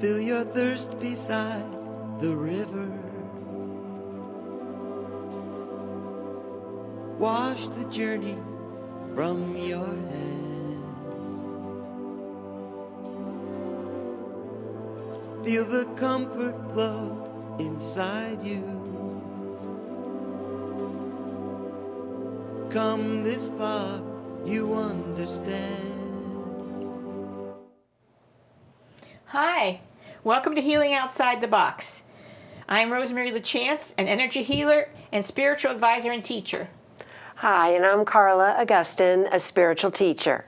fill your thirst beside the river. Wash the journey from your hands. Feel the comfort flow inside you. Come this far, you understand. Hi, welcome to Healing Outside the Box. I'm Rosemary LaChance, an energy healer and spiritual advisor and teacher. Hi, and I'm Carla Augustin, a spiritual teacher.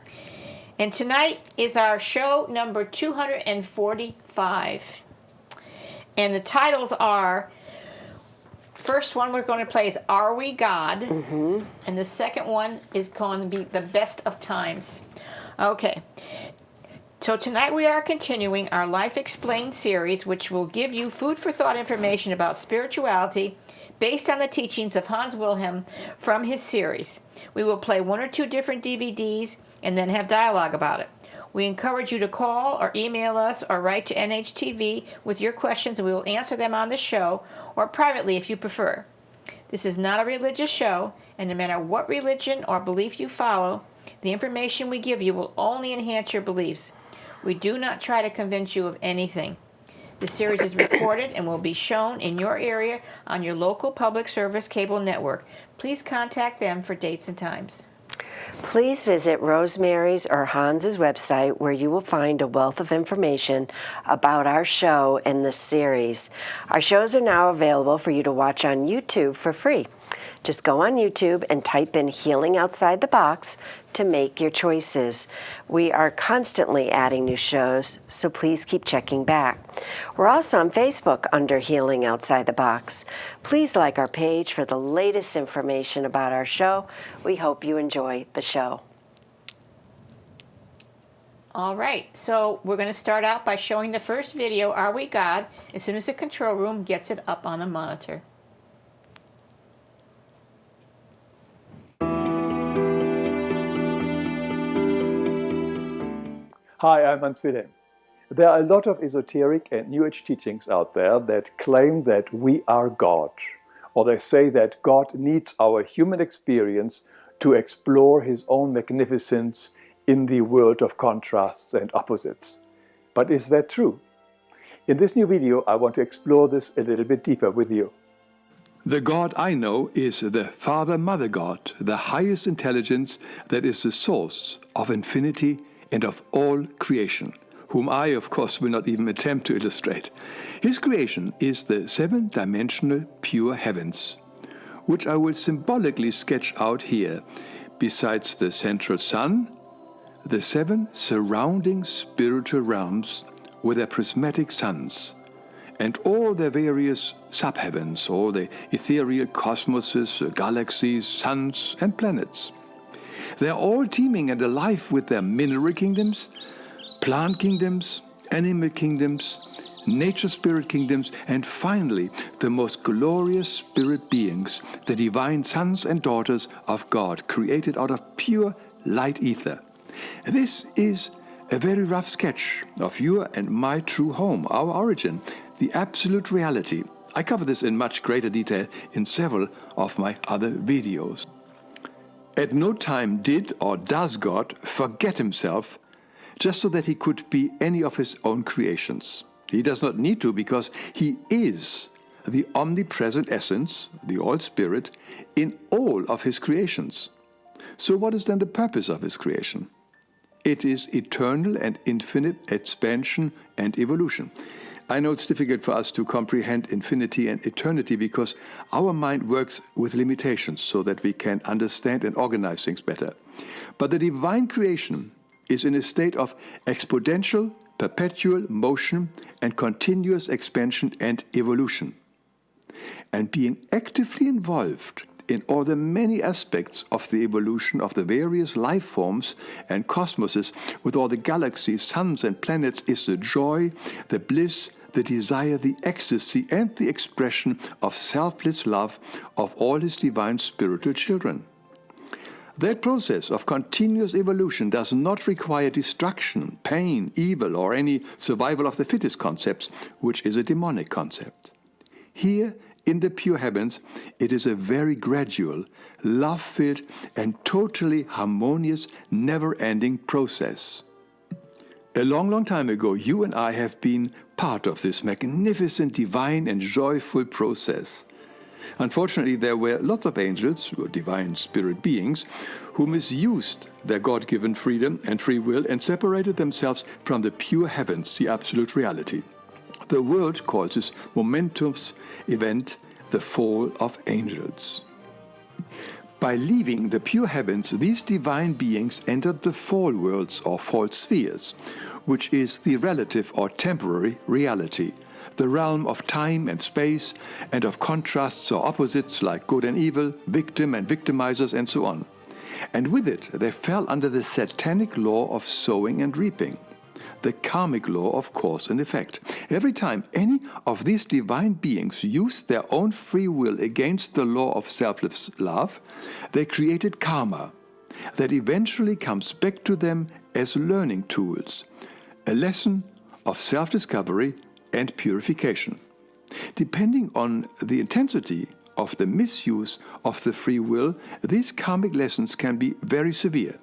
And tonight is our show number 245. And the titles are, first one we're going to play is Are We God? Mm-hmm. And the second one is going to be The Best of Times. Okay. So tonight we are continuing our Life Explained series, which will give you food for thought information about spirituality based on the teachings of Hans Wilhelm from his series. We will play one or two different DVDs and then have dialogue about it. We encourage you to call or email us or write to NHTV with your questions, and we will answer them on the show or privately if you prefer. This is not a religious show, and no matter what religion or belief you follow, the information we give you will only enhance your beliefs. We do not try to convince you of anything. The series is recorded and will be shown in your area on your local public service cable network. Please contact them for dates and times. Please visit Rosemary's or Hans's website, where you will find a wealth of information about our show and this series. Our shows are now available for you to watch on YouTube for free. Just go on YouTube and type in Healing Outside the Box to make your choices. We are constantly adding new shows, so please keep checking back. We're also on Facebook under Healing Outside the Box. Please like our page for the latest information about our show. We hope you enjoy the show. All right, so we're going to start out by showing the first video, Are We God?, as soon as the control room gets it up on a monitor. Hi, I'm Wilhelm. There are a lot of esoteric and New Age teachings out there that claim that we are God, or they say that God needs our human experience to explore His own magnificence in the world of contrasts and opposites. But is that true? In this new video, I want to explore this a little bit deeper with you. The God I know is the Father-Mother God, the highest intelligence that is the source of infinity and of all creation, whom I, of course, will not even attempt to illustrate. His creation is the seven-dimensional pure heavens, which I will symbolically sketch out here. Besides the central sun, the seven surrounding spiritual realms with their prismatic suns, and all their various subheavens, all the ethereal cosmoses, galaxies, suns, and planets. They are all teeming and alive with their mineral kingdoms, plant kingdoms, animal kingdoms, nature spirit kingdoms, and finally the most glorious spirit beings, the divine sons and daughters of God, created out of pure light ether. This is a very rough sketch of your and my true home, our origin, the absolute reality. I cover this in much greater detail in several of my other videos. At no time did or does God forget himself just so that he could be any of his own creations. He does not need to, because he is the omnipresent essence, the all-spirit, in all of his creations. So what is then the purpose of his creation? It is eternal and infinite expansion and evolution. I know it's difficult for us to comprehend infinity and eternity because our mind works with limitations so that we can understand and organize things better. But the divine creation is in a state of exponential, perpetual motion and continuous expansion and evolution. And being actively involved in all the many aspects of the evolution of the various life forms and cosmoses with all the galaxies, suns and planets is the joy, the bliss, the desire, the ecstasy and the expression of selfless love of all his divine spiritual children. That process of continuous evolution does not require destruction, pain, evil, or any survival of the fittest concepts, which is a demonic concept. Here, in the pure heavens, it is a very gradual, love-filled, and totally harmonious, never-ending process. A long, long time ago, you and I have been part of this magnificent, divine, and joyful process. Unfortunately, there were lots of angels, or divine spirit beings, who misused their God-given freedom and free will and separated themselves from the pure heavens, the absolute reality. The world calls this momentous event the fall of angels. By leaving the pure heavens, these divine beings entered the fall worlds or fall spheres, which is the relative or temporary reality, the realm of time and space and of contrasts or opposites like good and evil, victim and victimizers, and so on. And with it, they fell under the satanic law of sowing and reaping, the karmic law of cause and effect. Every time any of these divine beings used their own free will against the law of selfless love, they created karma that eventually comes back to them as learning tools, a lesson of self-discovery and purification. Depending on the intensity of the misuse of the free will, these karmic lessons can be very severe.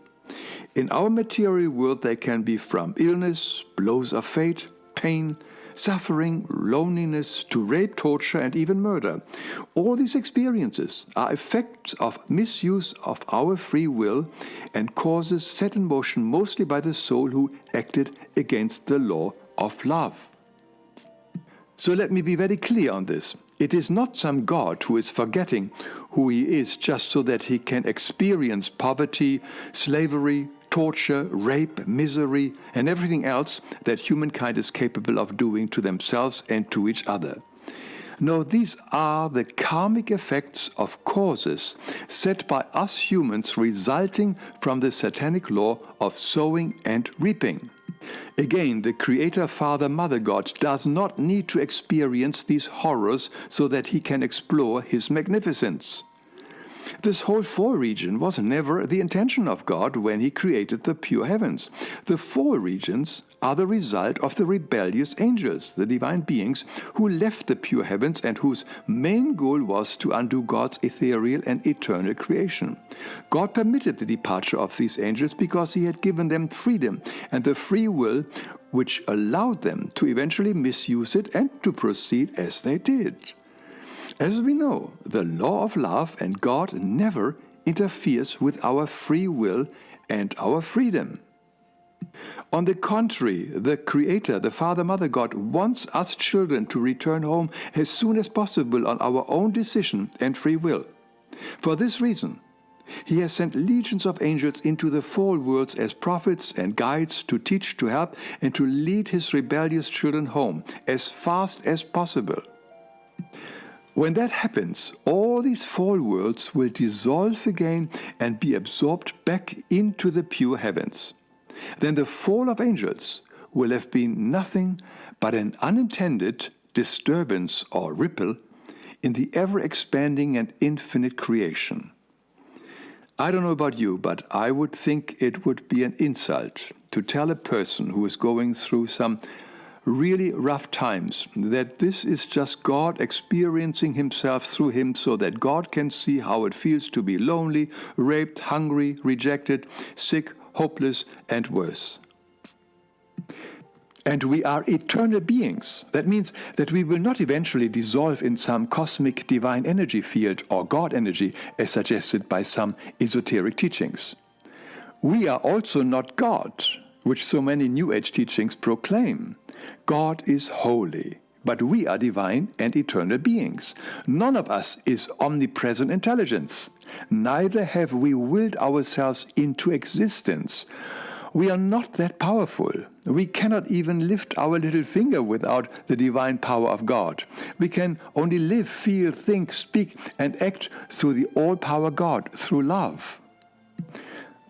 In our material world, they can be from illness, blows of fate, pain, suffering, loneliness, to rape, torture, and even murder. All these experiences are effects of misuse of our free will and causes set in motion mostly by the soul who acted against the law of love. So let me be very clear on this. It is not some God who is forgetting who he is just so that he can experience poverty, slavery, torture, rape, misery, and everything else that humankind is capable of doing to themselves and to each other. No, these are the karmic effects of causes set by us humans resulting from the satanic law of sowing and reaping. Again, the Creator, Father, Mother God does not need to experience these horrors so that he can explore his magnificence. This whole fall region was never the intention of God when he created the pure heavens. The fall regions are the result of the rebellious angels, the divine beings, who left the pure heavens and whose main goal was to undo God's ethereal and eternal creation. God permitted the departure of these angels because he had given them freedom and the free will which allowed them to eventually misuse it and to proceed as they did. As we know, the law of love and God never interferes with our free will and our freedom. On the contrary, the Creator, the Father, Mother God, wants us children to return home as soon as possible on our own decision and free will. For this reason, he has sent legions of angels into the fall worlds as prophets and guides to teach, to help, and to lead his rebellious children home as fast as possible. When that happens, all these fall worlds will dissolve again and be absorbed back into the pure heavens. Then the fall of angels will have been nothing but an unintended disturbance or ripple in the ever-expanding and infinite creation. I don't know about you, but I would think it would be an insult to tell a person who is going through some really rough times that this is just God experiencing himself through him so that God can see how it feels to be lonely, raped, hungry, rejected, sick, hopeless, and worse. And we are eternal beings. That means that we will not eventually dissolve in some cosmic divine energy field or God energy as suggested by some esoteric teachings. We are also not God, which so many New Age teachings proclaim. God is holy, but we are divine and eternal beings. None of us is omnipresent intelligence. Neither have we willed ourselves into existence. We are not that powerful. We cannot even lift our little finger without the divine power of God. We can only live, feel, think, speak, and act through the all-power God, through love.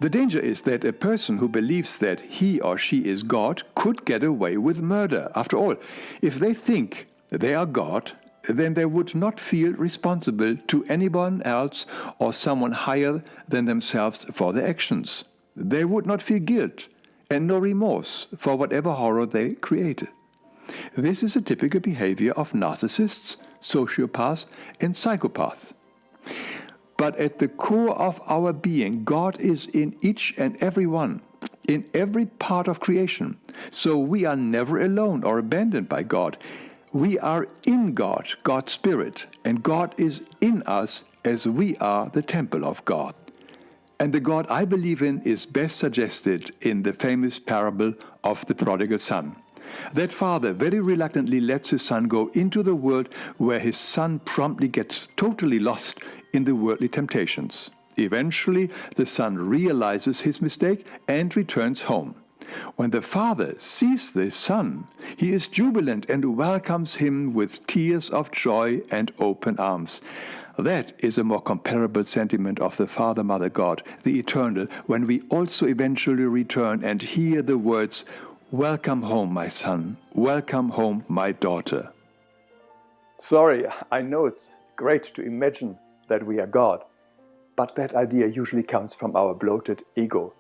The danger is that a person who believes that he or she is God could get away with murder. After all, if they think they are God, then they would not feel responsible to anyone else or someone higher than themselves for their actions. They would not feel guilt and no remorse for whatever horror they created. This is a typical behavior of narcissists, sociopaths, and psychopaths. But at the core of our being, God is in each and every one, in every part of creation. So we are never alone or abandoned by God. We are in God, God's Spirit, and God is in us as we are the temple of God. And the God I believe in is best suggested in the famous parable of the prodigal son. That father very reluctantly lets his son go into the world where his son promptly gets totally lost in the worldly temptations. Eventually, the son realizes his mistake and returns home. When the father sees the son, he is jubilant and welcomes him with tears of joy and open arms. That is a more comparable sentiment of the Father, Mother God, the Eternal, when we also eventually return and hear the words, "Welcome home, my son. Welcome home, my daughter." Sorry, I know it's great to imagine that we are God, but that idea usually comes from our bloated ego.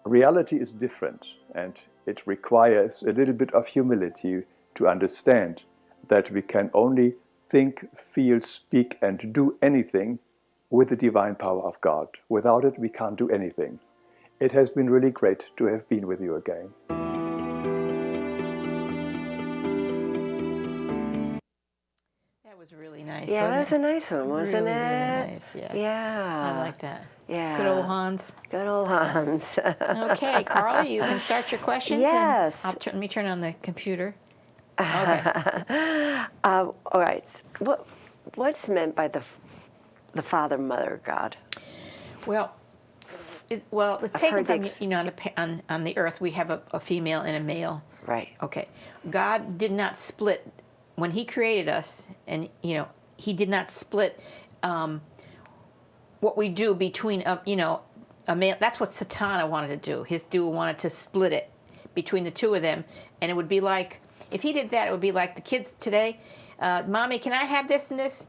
Reality is different, and it requires a little bit of humility to understand that we can only think, feel, speak, and do anything with the divine power of God. Without it, we can't do anything. It has been really great to have been with you again. That was really nice. Yeah, that was wasn't a nice one, wasn't really, it? Really nice. Yeah. Yeah. I like that. Yeah. Good old Hans. Good old Hans. Okay, Carla, you can start your questions. Yes. And let me turn on the computer. Okay. All right. What's meant by the Father, Mother, God? Well, it's taken from, on the earth we have a female and a male. Right. Okay. God did not split when He created us, and He did not split what we do between a male. That's what Satana wanted to do. His dude wanted to split it between the two of them, and it would be like, if he did that, it would be like the kids today. Mommy, can I have this and this?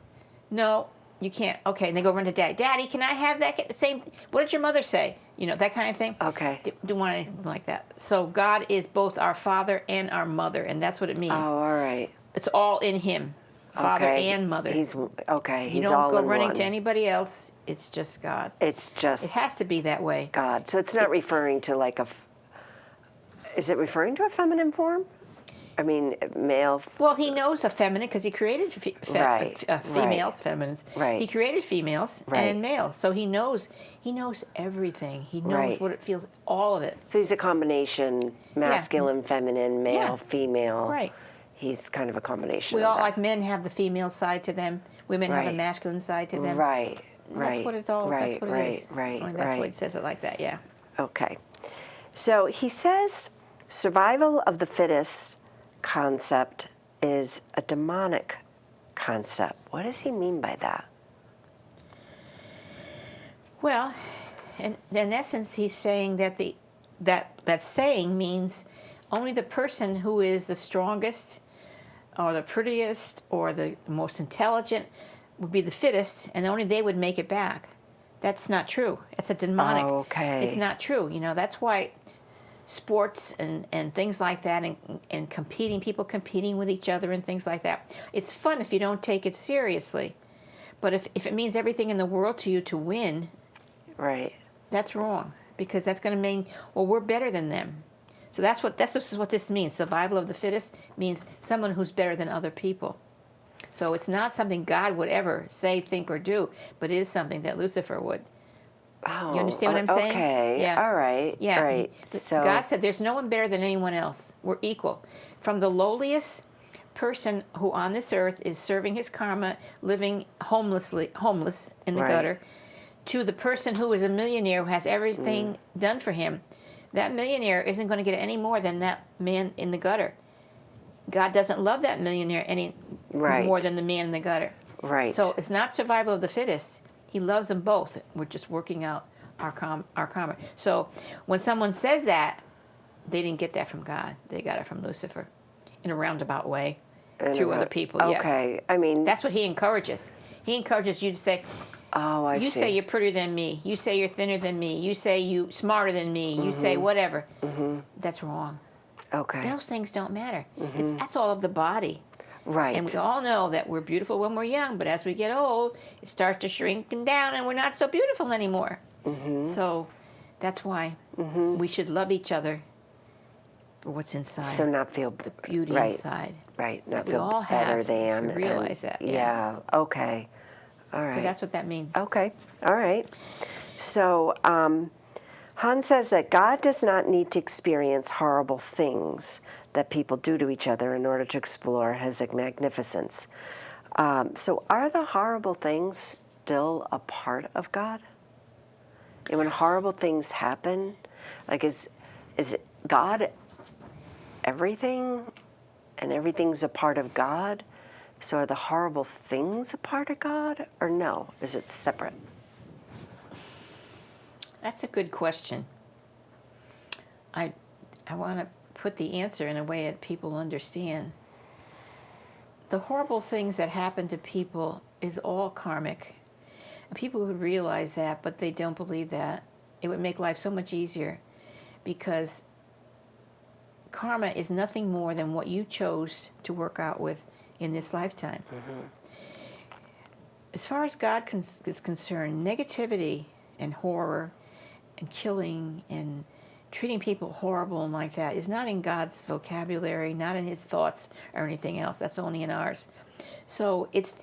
No, you can't. Okay, and they go run to Daddy. Daddy, can I have that same? What did your mother say? That kind of thing. Okay. Don't want anything like that. So God is both our Father and our Mother, and that's what it means. Oh, all right. It's all in Him, Father and Mother. He's okay. You don't go running to anybody else. It's just God. It's just. It has to be that way. God. So it's not referring to like a. Is it referring to a feminine form? I mean, male. Well, He knows a feminine because He created females, feminines. Right. He created females and males, so He knows everything. He knows what it feels, all of it. So He's a combination, masculine, feminine, male, female. Right. He's kind of a combination. We of all, that. like men, have the female side to them. Women have a masculine side to them. Right. That's what it's all. That's what it is. Right. That's why it says it like that. Yeah. Okay. So he says survival of the fittest concept is a demonic concept. What does he mean by that? Well, in essence, he's saying that that saying means only the person who is the strongest or the prettiest or the most intelligent would be the fittest, and only they would make it back. That's not true. It's a demonic. Oh, okay. It's not true. That's why sports and things like that and people competing with each other and things like that. It's fun if you don't take it seriously. But if it means everything in the world to you to win, that's wrong, because that's going to mean, well, we're better than them. So that's what this means. Survival of the fittest means someone who's better than other people. So it's not something God would ever say, think, or do, but it is something that Lucifer would. Oh, you understand what I'm saying? Okay. Yeah. All right. Yeah. Right. So God said there's no one better than anyone else. We're equal. From the lowliest person who on this earth is serving his karma, living homeless in the gutter, to the person who is a millionaire who has everything done for him. That millionaire isn't going to get any more than that man in the gutter. God doesn't love that millionaire any more than the man in the gutter. Right. So it's not survival of the fittest. He loves them both. We're just working out our karma. So when someone says that, they didn't get that from God. They got it from Lucifer in a roundabout way. through other people. Yeah. Okay. I mean, That's what he encourages. He encourages you to say, oh, I you see. say you're prettier than me. You say you're thinner than me. You say you smarter than me. You say whatever. That's wrong. Okay. Those things don't matter. That's all of the body. Right. And we all know that we're beautiful when we're young, but as we get old, it starts to shrink down and we're not so beautiful anymore. So that's why we should love each other for what's inside. So not feel the beauty right, inside. right. Not we feel all better have. than. We realize that. Yeah. Okay. All right. So that's what that means. Okay. All right. So Hans says that God does not need to experience horrible things that people do to each other in order to explore his magnificence. So are the horrible things still a part of God? And when horrible things happen, like is it God everything and everything's a part of God? So are the horrible things a part of God or no? Is it separate? That's a good question. I want to put the answer in a way that people understand. The horrible things that happen to people is all karmic. And people would realize that, but they don't believe that. It would make life so much easier because karma is nothing more than what you chose to work out with in this lifetime. As far as God is concerned, negativity and horror and killing and treating people horrible and like that is not in God's vocabulary, not in his thoughts or anything else. That's only in ours. So it's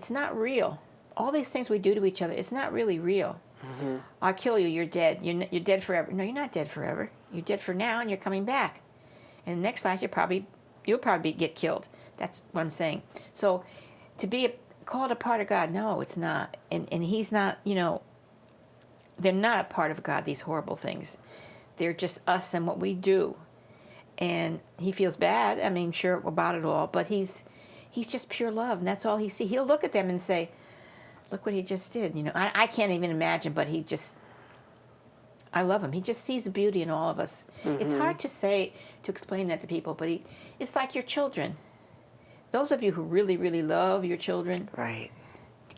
not real. All these things we do to each other, it's not really real. I'll kill you, you're dead. You're dead forever. No, you're not dead forever. You're dead for now and you're coming back. And next life you'll probably get killed. That's what I'm saying. So to be called a part of God, no, it's not. And he's not, they're not a part of God, these horrible things. They're just us and what we do. And he feels bad, sure, about it all, but he's just pure love, and that's all he sees. He'll look at them and say, look what he just did. I can't even imagine, but I love him. He just sees the beauty in all of us. It's hard to explain that to people, but it's like your children. Those of you who really, really love your children, right,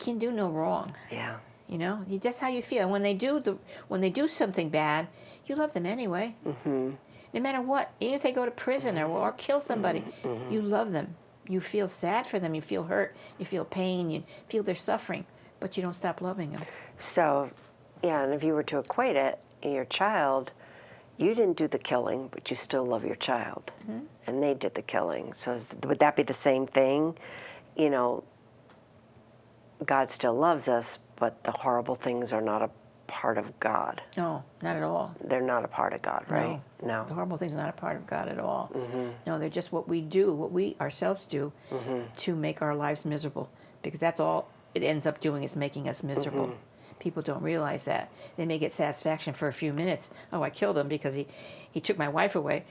can do no wrong. Yeah. That's how you feel. When they do something bad, you love them anyway. No matter what, even if they go to prison or kill somebody, you love them. You feel sad for them. You feel hurt. You feel pain. You feel their suffering, but you don't stop loving them. So, yeah, and if you were to equate it, your child, you didn't do the killing, but you still love your child, and they did the killing. So would that be the same thing? God still loves us, but the horrible things are not a part of God. No, not at all. They're not a part of God, right? No. The horrible things are not a part of God at all. No, they're just what we do, what we ourselves do to make our lives miserable. Because that's all it ends up doing is making us miserable. People don't realize that. They may get satisfaction for a few minutes. Oh, I killed him because he took my wife away.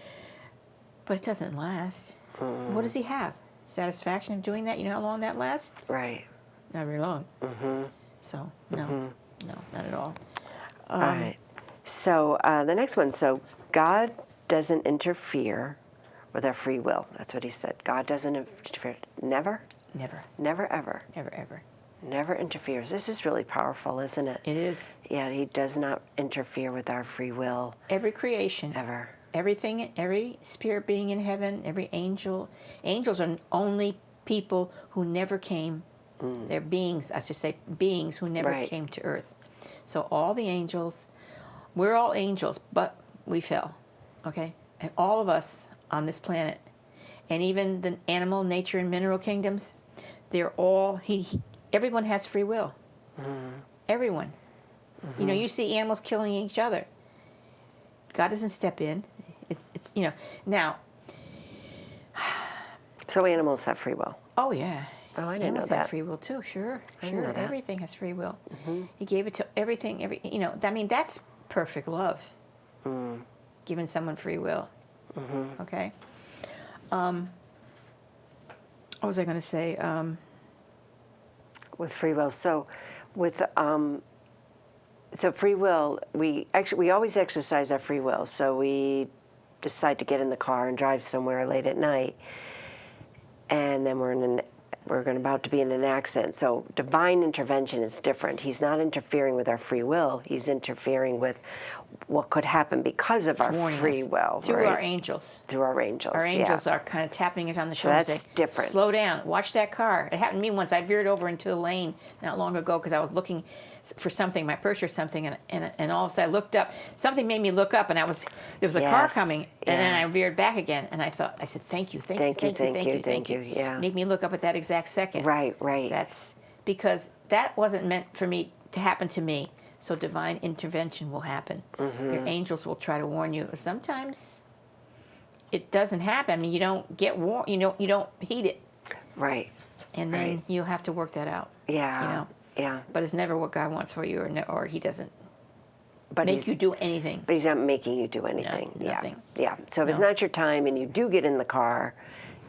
But it doesn't last. What does he have? Satisfaction of doing that? You know how long that lasts? Right. Not very long. So, no, not at all. All right. So the next one. So God doesn't interfere with our free will. That's what he said. God doesn't interfere. Never? Never. Never, ever. Ever, ever. Never interferes. This is really powerful, isn't it? It is. Yeah, he does not interfere with our free will. Every creation. Ever. Everything, every spirit being in heaven, every angel. Angels are only people who never came. They're beings, I should say, beings who never came to earth. So all the angels, we're all angels, but we fell, okay? And all of us on this planet, and even the animal, nature, and mineral kingdoms, they're all, everyone has free will. Everyone. You see animals killing each other. God doesn't step in. It's now. So animals have free will. Oh, yeah. Oh, I didn't Animals know that. have free will too. Sure. didn't know that. Everything has free will. He gave it to everything. That's perfect love. Giving someone free will. Okay. What was I going to say? With free will. So, with so free will, we always exercise our free will. So we decide to get in the car and drive somewhere late at night. and then we're about to be in an accident. So divine intervention is different. He's not interfering with our free will. He's interfering with what could happen because of our Warning free us. will. Through right? our angels. Through our angels. Our angels yeah. are kind of tapping us on the So shoulder and that's saying, different. slow down, watch that car. It happened to me once. I veered over into a lane not long ago because I was looking for something, my purse or something, and all of a sudden I looked up. Something made me look up, and there was a car Yes. coming, and then I veered back again, and I said, thank you. Yeah. Made me look up at that exact second. Right. That's because that wasn't meant for me to happen to me. So divine intervention will happen. Mm-hmm. Your angels will try to warn you. Sometimes it doesn't happen. I mean, you don't get warned. You don't heed it, Right. and then you'll have to work that out. Yeah. Yeah. But it's never what God wants for you, or He doesn't But make you do anything. But he's not making you do anything. nothing. Yeah. So if it's No. not your time and you do get in the car,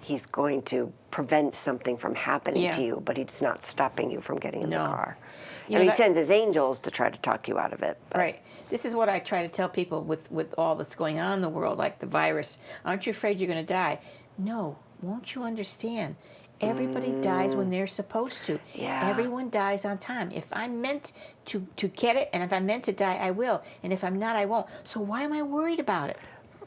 he's going to prevent something from happening Yeah. to you, but he's not stopping you from getting in No. the car. You And know he that- sends his angels to try to talk you out of it. But Right. This is what I try to tell people with all that's going on in the world, like the virus. Aren't you afraid you're going to die? No. Won't you understand? Everybody dies when they're supposed to. Yeah. Everyone dies on time. If I'm meant to get it, and if I'm meant to die, I will. And if I'm not, I won't. So why am I worried about it?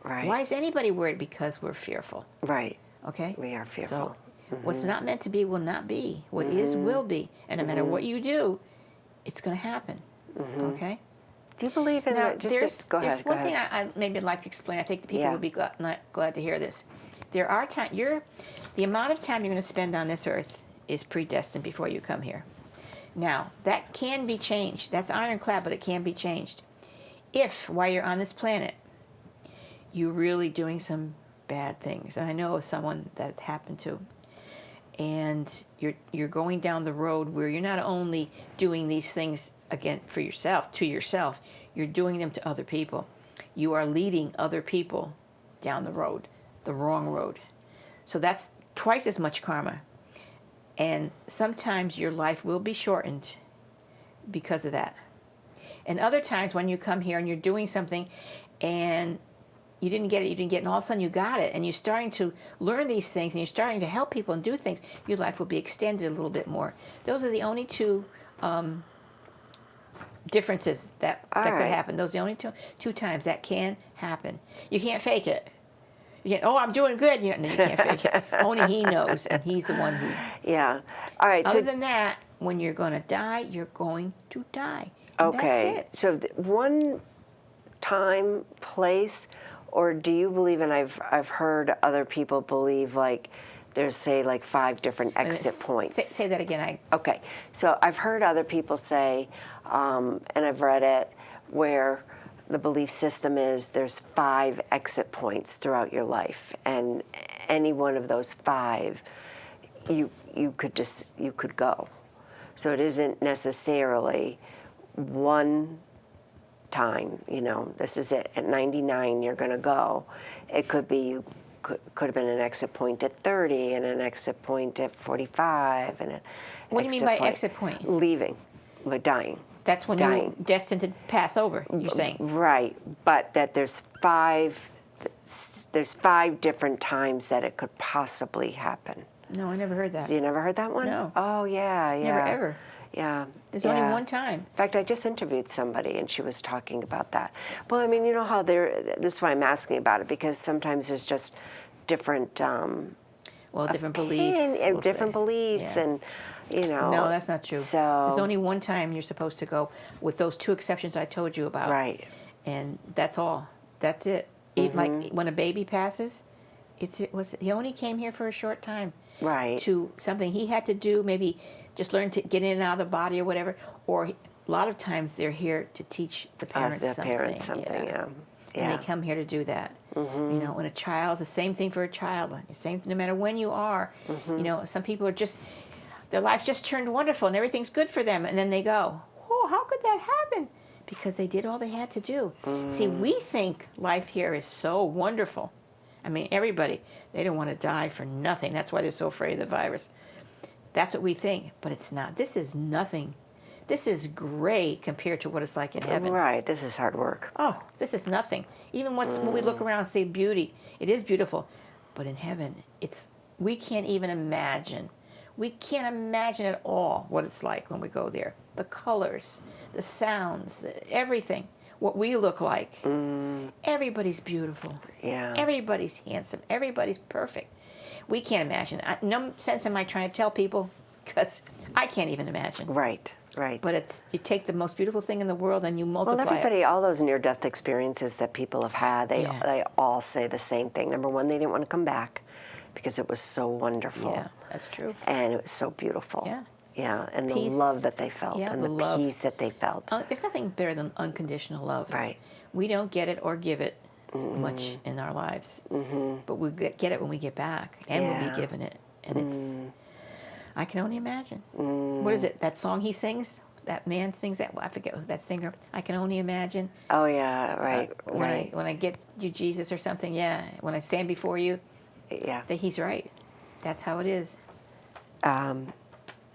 Right. Why is anybody worried? Because we're fearful. Right. Okay? We are fearful. So what's not meant to be will not be. What is will be. And no matter what you do, it's going to happen. Okay? Do you believe in Now, that? there's Go one ahead. thing I maybe would like to explain. I think the people Yeah. would be glad to hear this. There are the amount of time you're going to spend on this earth is predestined before you come here. Now, that can be changed. That's ironclad, but it can be changed. If, while you're on this planet, you're really doing some bad things. And I know of someone that happened to. And you're going down the road where you're not only doing these things again for yourself, to yourself, you're doing them to other people. You are leading other people down the road, the wrong road. So that's twice as much karma. And sometimes your life will be shortened because of that. And other times when you come here and you're doing something and you didn't get it, and all of a sudden you got it, and you're starting to learn these things, and you're starting to help people and do things, your life will be extended a little bit more. Those are the only two differences that could right. happen. Those are the only two times that can happen. You can't fake it. You can't, I'm doing good. No, you can't fake it. Only He knows, and He's the one who... Yeah. All right. Other So than that, when you're going to die, you're going to die. And okay. That's it. So one time, place, or do you believe? And I've heard other people believe like there's say like 5 different exit points. Say that again. Okay. So I've heard other people say, and I've read it, where the belief system is there's 5 exit points throughout your life, and any one of those 5, you could go. So it isn't necessarily one time. This is it. At 99, you're going to go. It could be you could have been an exit point at 30, and an exit point at 45, and What do you mean by exit point? Leaving, like dying. That's when Dying. you're destined to pass over, you're saying. Right, but that there's 5 different times that it could possibly happen. No, I never heard that. You never heard that one? No. Oh, yeah. Never, ever. Yeah. There's yeah. only one time. In fact, I just interviewed somebody, and she was talking about that. Well, I mean, you know how this is why I'm asking about it, because sometimes there's just different... different beliefs. we'll different say. beliefs, Yeah. and, No, that's not true. So, there's only one time you're supposed to go, with those 2 exceptions I told you about. Right. And that's all. That's it. Like when a baby passes, he only came here for a short time. Right. To something he had to do, maybe just learn to get in and out of the body or whatever. Or a lot of times they're here to teach the parents something. Yeah. And they come here to do that. When a child's the same thing for a child. No matter when you are. Some people are just, their life just turned wonderful and everything's good for them, and then they go, oh, how could that happen? Because they did all they had to do. See, we think life here is so wonderful. I mean, everybody, they don't want to die for nothing. That's why they're so afraid of the virus. That's what we think, but it's not. This is nothing. This is great compared to what it's like in heaven. Right, this is hard work. Oh, this is nothing. Even when we look around and see beauty, it is beautiful. But in heaven, it's we can't even imagine. We can't imagine at all what it's like when we go there. The colors, the sounds, everything. What we look like. Everybody's beautiful. Yeah. Everybody's handsome. Everybody's perfect. We can't imagine. No sense am I trying to tell people, because I can't even imagine. Right. Right. But you take the most beautiful thing in the world and you multiply Well, everybody, all those near-death experiences that people have had, they all say the same thing. Number one, they didn't want to come back because it was so wonderful. Yeah, that's true. And it was so beautiful. Yeah. Yeah, and Peace. the love that they felt, and the love. peace that they felt. There's nothing better than unconditional love. Right. We don't get it or give it much in our lives, but we get it when we get back, and we'll be given it. And it's, I can only imagine. What is it? That song he sings? That man sings that? I forget who that singer. I can only imagine. Oh yeah, right, right. When I get you, Jesus, or something. Yeah. When I stand before you. Yeah. That he's right. That's how it is.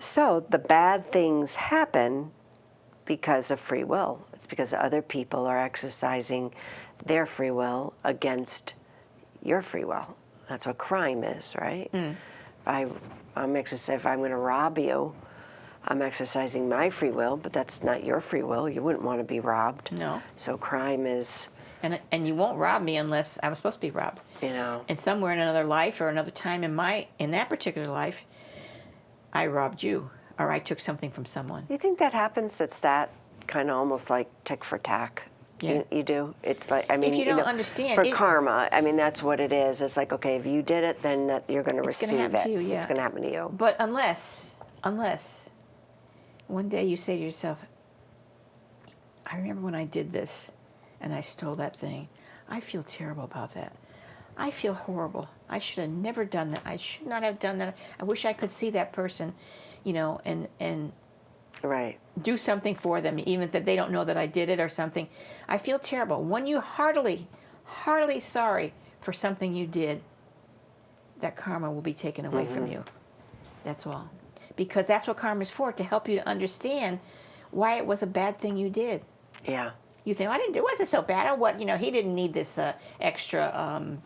So the bad things happen because of free will. It's because other people are exercising their free will against your free will. That's what crime is, right? If I'm going to rob you, I'm exercising my free will, but that's not your free will. You wouldn't want to be robbed. No. So crime is... And you won't rob me unless I was supposed to be robbed. You know. And somewhere in another life or another time in that particular life, I robbed you, or I took something from someone. You think that happens? It's that kind of almost like tick for tack. Yeah. You do? It's like, I mean, if you don't understand. For karma, I mean, that's what it is. It's like, okay, if you did it, then you're going to receive it. It's going to happen to you, yeah. It's going to happen to you. But unless one day you say to yourself, I remember when I did this and I stole that thing. I feel terrible about that. I feel horrible. I should have never done that. I should not have done that. I wish I could see that person, and right. do something for them, even if they don't know that I did it or something. I feel terrible. When you're heartily sorry for something you did, that karma will be taken away from you. That's all. Because that's what karma is for, to help you to understand why it was a bad thing you did. Yeah. You think, it wasn't so bad. Or what, he didn't need this extra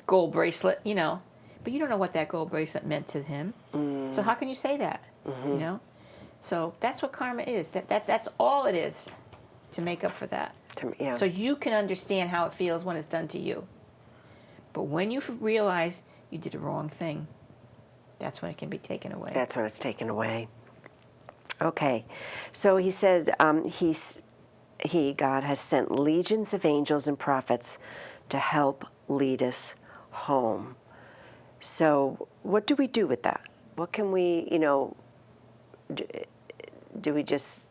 gold bracelet, But you don't know what that gold bracelet meant to him. So how can you say that, So that's what karma is. That's all it is, to make up for that. Yeah. So you can understand how it feels when it's done to you. But when you realize you did the wrong thing, that's when it can be taken away. That's when it's taken away. Okay. So he said God has sent legions of angels and prophets to help lead us home. So what do we do with that? What can we, do we just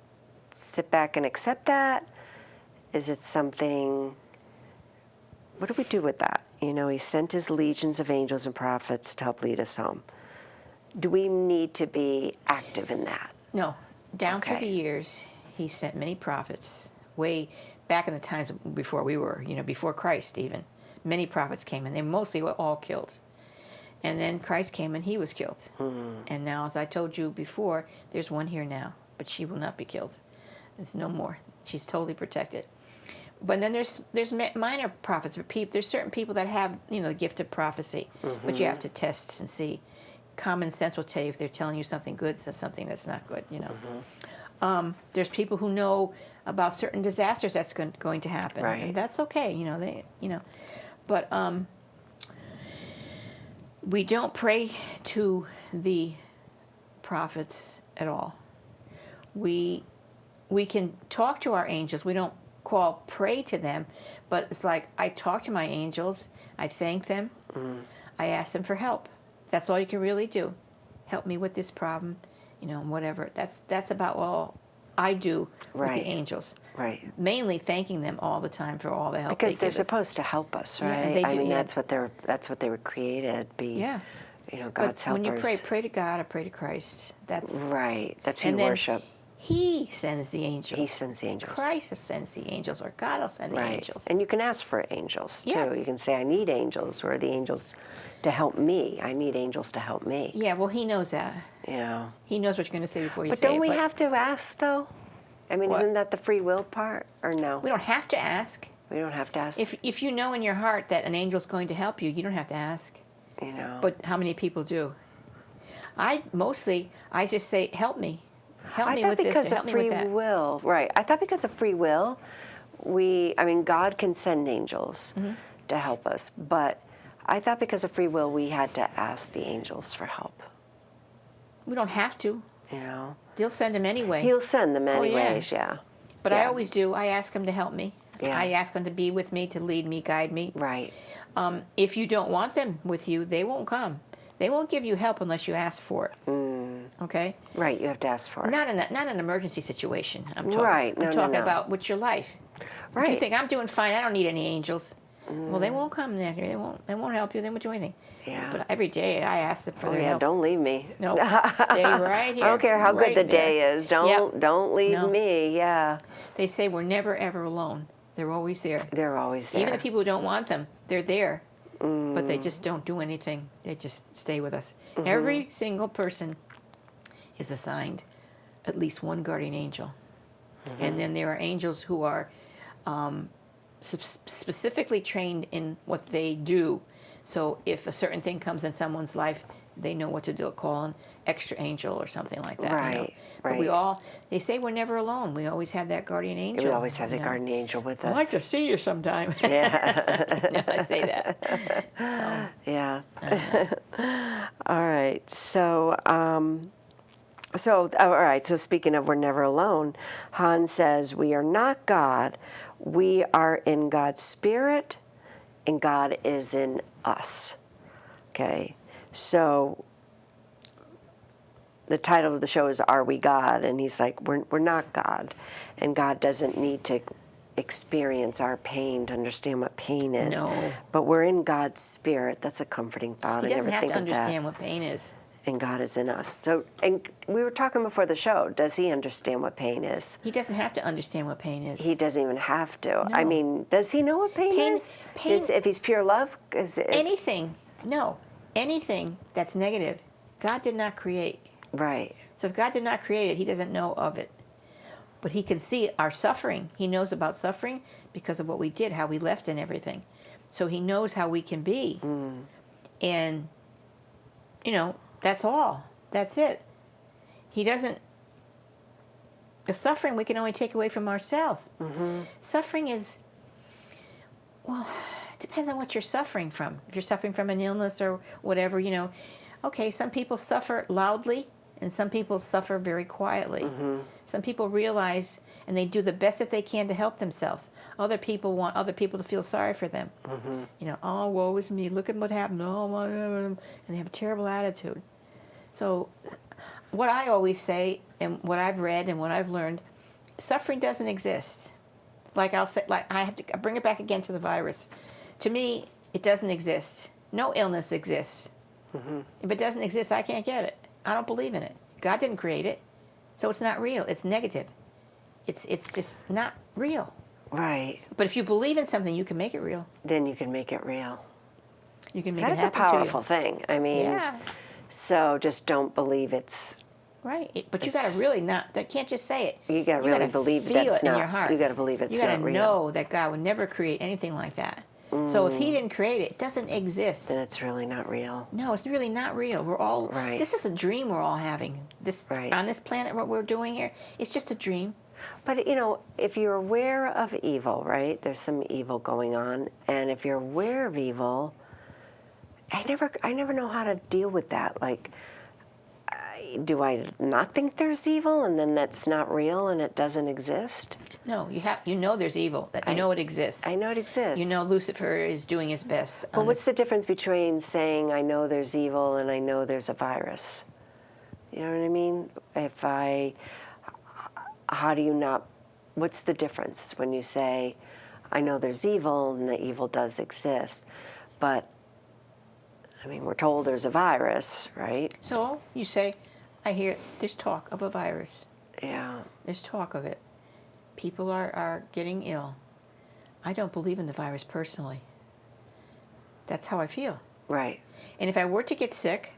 sit back and accept that? Is it something, what do we do with that? He sent his legions of angels and prophets to help lead us home. Do we need to be active in that? No. Down through the years, he sent many prophets, way back in the times before we were, before Christ even. Many prophets came, and they mostly were all killed. And then Christ came, and he was killed. And now, as I told you before, there's one here now, but she will not be killed. There's no more. She's totally protected. But then there's minor prophets. There's certain people that have, the gift of prophecy, but you have to test and see. Common sense will tell you if they're telling you something good, so something that's not good, There's people who know about certain disasters that's going to happen, right. And that's okay, But we don't pray to the prophets at all. We can talk to our angels. We don't pray to them, but it's like I talk to my angels. I thank them. I ask them for help. That's all you can really do. Help me with this problem, whatever. That's about all I do with the angels. Right. Mainly thanking them all the time for all the help because they they're give us. supposed to help us, right? Yeah, they do, that's what they were created. Yeah. God's helpers. When you pray to God or pray to Christ. That's right. That's who you then worship. He sends the angels. He sends the angels. Christ sends the angels, or God will send the angels. And you can ask for angels too. Yeah. You can say, "I need angels," or the angels to help me. I need angels to help me. Yeah. Well, He knows that. Yeah. He knows what you're going to say before you But say it. don't we have to ask though? I mean, What? isn't that the free will part, or no? We don't have to ask. We don't have to ask. If you know in your heart that an angel's going to help you, you don't have to ask. You know. But how many people do? I just say, help me. Help me with this. Because Help of me with free that. will, right? I thought because of free will, God can send angels to help us, but I thought because of free will, we had to ask the angels for help. We don't have to. You know, They'll send them anyway. He'll send them yeah. anyways. Yeah. But Yeah. I always do. I ask him to help me. Yeah. I ask him to be with me, to lead me, guide me. Right. If you don't want them with you, they won't come. They won't give you help unless you ask for it. Okay? Right. You have to ask for it. Not an emergency situation. I'm talking, Right. No, I'm talking no. about with your life. Right. If you think I'm doing fine, I don't need any angels. Well, they won't come there. They won't help you. They won't do anything. Yeah. But every day I ask them for Oh their yeah. help. Don't leave me. No, stay right here. I don't care how right good the there. day is. Don't leave No. me. Yeah. They say we're never ever alone. They're always there. They're always there. Even the people who don't want them, they're there. But they just don't do anything. They just stay with us. Every single person is assigned at least one guardian angel. And then there are angels who are specifically trained in what they do. So if a certain thing comes in someone's life, they know what to do, call an extra angel or something like that. Right, You know? But right. they say we're never alone. We always have that guardian angel. We always have the you know. guardian angel with us. I'd like to see you sometime. Yeah. I say that. So, Yeah. All right. So, all right. So speaking of we're never alone, Hans says we are not God. We are in God's spirit, and God is in us. Okay. So the title of the show is "Are We God?" And he's like, we're not God, and God doesn't need to experience our pain to understand what pain is. No. But we're in God's spirit. That's a comforting thought. he I doesn't never have think to of that. understand what pain is. And God is in us. So, and we were talking before the show. Does he understand what pain is? He doesn't have to understand what pain is. He doesn't even have to. I No. mean, does he know what pain is? If he's pure love? Anything that's negative, God did not create. Right. So if God did not create it, he doesn't know of it. But he can see our suffering. He knows about suffering because of what we did, how we left and everything. So he knows how we can be. And, that's all. That's it. He doesn't... The suffering we can only take away from ourselves. Suffering is... Well, it depends on what you're suffering from. If you're suffering from an illness or whatever, Okay, some people suffer loudly, and some people suffer very quietly. Some people realize, and they do the best that they can to help themselves. Other people want other people to feel sorry for them. Oh, woe is me, look at what happened. Oh, my, and they have a terrible attitude. So what I always say, and what I've read and what I've learned, suffering doesn't exist. Like I'll say, I have to bring it back again to the virus. To me, it doesn't exist. No illness exists. If it doesn't exist, I can't get it. I don't believe in it. God didn't create it, so it's not real. It's negative. It's just not real. Right. But if you believe in something, you can make it real. Then you can make it real. You can make That's it a happen to you. powerful thing. I mean, Yeah. so just don't believe it's... Right. But you got to really not, that can't just say it. You got to really believe feel that's it in not... your heart. You got to believe it's You got not to real. know that God would never create anything like that. So if he didn't create it, it doesn't exist. Then it's really not real. No, it's really not real. We're all, Right. This is a dream we're all having. Right. On this planet, what we're doing here, it's just a dream. But, if you're aware of evil, right? There's some evil going on. And if you're aware of evil, I never know how to deal with that. Like, do I not think there's evil and then that's not real and it doesn't exist? No, you know there's evil. You know it exists. I know it exists. You know Lucifer is doing his best. But what's the difference between saying I know there's evil and I know there's a virus? You know what I mean? How do you not, what's the difference when you say I know there's evil and the evil does exist, but we're told there's a virus, right? So you say, I hear there's talk of a virus. Yeah. There's talk of it. People are getting ill. I don't believe in the virus personally. That's how I feel. Right. And if I were to get sick,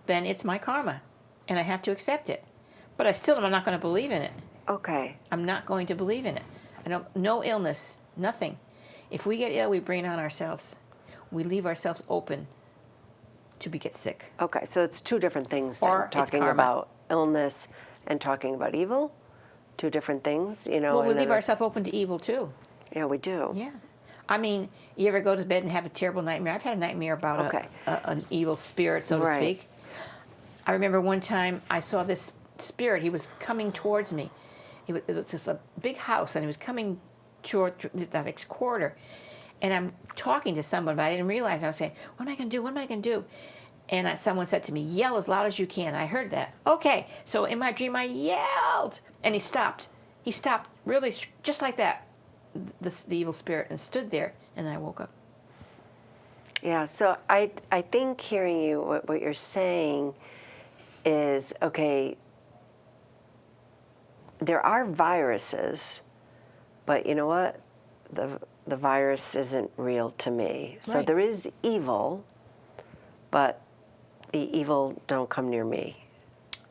then it's my karma, and I have to accept it. But I'm not going to believe in it. Okay. I'm not going to believe in it. No illness, nothing. If we get ill, we bring it on ourselves. We leave ourselves open to get sick. Okay, so it's two different things then. Or it's Talking karma. about illness and talking about evil. Two different things, you know. Well, we and leave then- ourselves open to evil too. Yeah, we do. Yeah. I mean, you ever go to bed and have a terrible nightmare? I've had a nightmare about Okay. an evil spirit, so to Right. speak. I remember one time I saw this spirit. He was coming towards me. It was just a big house, and he was coming toward the next quarter. And I'm talking to someone, but I didn't realize. I was saying, what am I going to do? What am I going to do? And someone said to me, yell as loud as you can. I heard that. Okay. So in my dream, I yelled. And he stopped. He stopped really just like that, the evil spirit, and stood there. And I woke up. Yeah, so I think hearing you, what you're saying is, okay, there are viruses, but you know what? The virus isn't real to me. So Right. there is evil, but the evil don't come near me,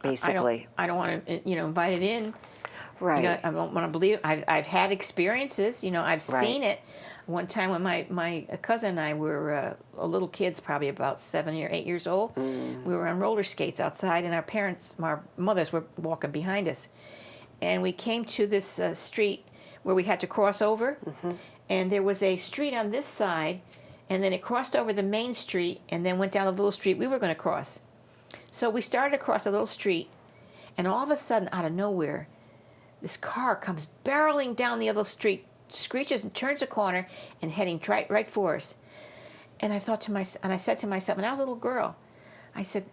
basically. I don't want to, invite it in. Right. I don't want to believe. I've had experiences. I've Right. seen it. One time when my cousin and I were little kids, probably about 7 or 8 years old, we were on roller skates outside, and our mothers were walking behind us, and we came to this street where we had to cross over, and there was a street on this side, and then it crossed over the main street, and then went down the little street we were going to cross. So we started across a little street, and all of a sudden, out of nowhere, this car comes barreling down the other street, screeches and turns a corner, and heading right for us. And I thought to myself, and I said to myself, and I was a little girl, I said,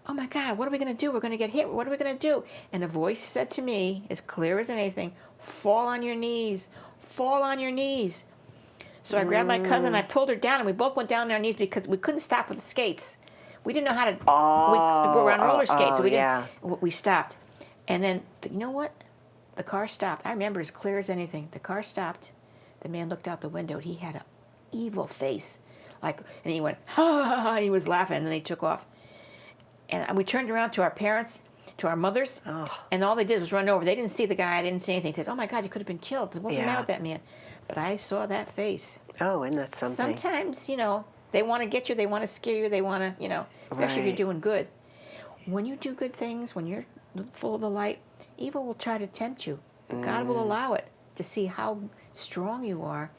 "Oh my God, what are we going to do? We're going to get hit. What are we going to do?" And a voice said to me, as clear as anything, "Fall on your knees. Fall on your knees." So I grabbed my cousin, I pulled her down, and we both went down on our knees because we couldn't stop with the skates. We didn't know how to. We were on roller skates, so we didn't. We stopped, and then you know what? The car stopped. I remember as clear as anything. The car stopped. The man looked out the window. He had an evil face, and he went, "Ha ha ha!" He was laughing, and then they took off. And we turned around to our parents, to our mothers, and all they did was run over. They didn't see the guy. I didn't see anything. They said, "Oh my God, you could have been killed. What's the matter with that man?" But I saw that face. Oh, and that's something. Sometimes, they want to get you. They want to scare you. They want to, especially if you're Right. doing good. When you do good things, when you're full of the light, evil will try to tempt you. But God will allow it to see how strong you are